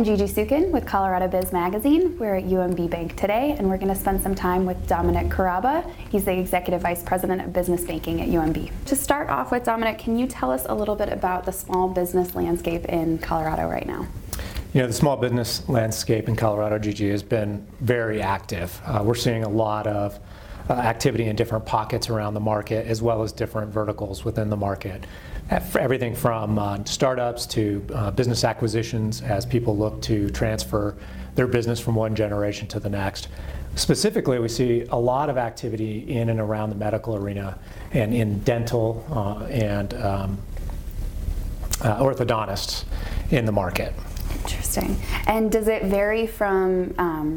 I'm Gigi Sukin with ColoradoBiz magazine. We're at UMB Bank today, and we're going to spend some time with Dominic Karaba. He's the Executive Vice President of Business Banking at UMB. To start off with, Dominic, can you tell us a little bit about the small business landscape in Colorado right now? You know, the small business landscape in Colorado, Gigi, has been very active. We're seeing a lot of activity in different pockets around the market, as well as different verticals within the market. Everything from startups to business acquisitions as people look to transfer their business from one generation to the next. Specifically, we see a lot of activity in and around the medical arena and in dental and orthodontists in the market. Interesting. And does it vary from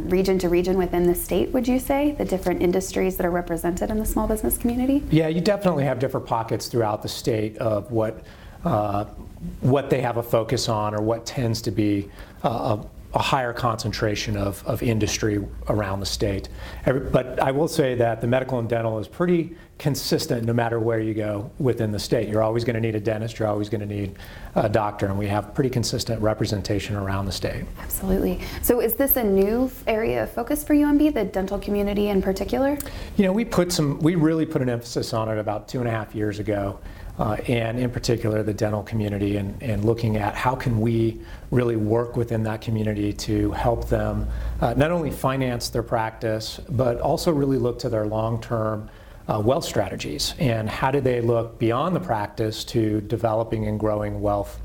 region to region within the state, would you say, the different industries that are represented in the small business community? Yeah, you definitely have different pockets throughout the state of what they have a focus on, or what tends to be a higher concentration of industry around the state. But I will say that the medical and dental is pretty consistent no matter where you go within the state. You're always going to need a dentist, you're always going to need a doctor, and we have pretty consistent representation around the state. Absolutely. So is this a new area of focus for UMB, the dental community in particular? You know, we really put an emphasis on it about 2.5 years ago. And in particular the dental community, and looking at how can we really work within that community to help them not only finance their practice, but also really look to their long-term wealth strategies, and how do they look beyond the practice to developing and growing wealth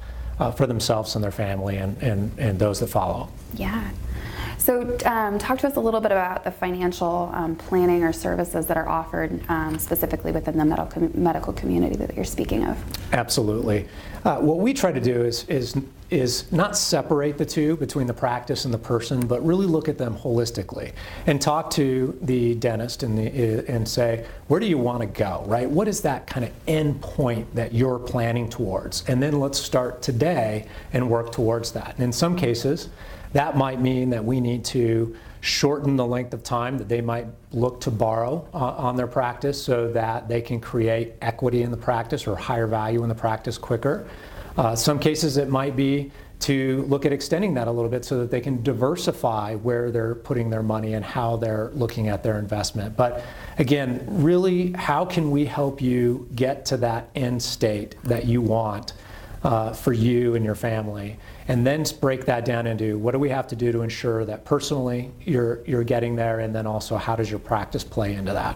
for themselves and their family and those that follow. Yeah. So talk to us a little bit about the financial planning or services that are offered specifically within the medical community that you're speaking of. Absolutely. What we try to do is not separate the two between the practice and the person, but really look at them holistically and talk to the dentist and say, where do you want to go, right? What is that kind of end point that you're planning towards? And then let's start today and work towards that. And in some cases, that might mean that we need to shorten the length of time that they might look to borrow on their practice so that they can create equity in the practice or higher value in the practice quicker. Some cases it might be to look at extending that a little bit so that they can diversify where they're putting their money and how they're looking at their investment. But again, really, how can we help you get to that end state that you want for you and your family, and then break that down into what do we have to do to ensure that personally you're getting there, and then also how does your practice play into that.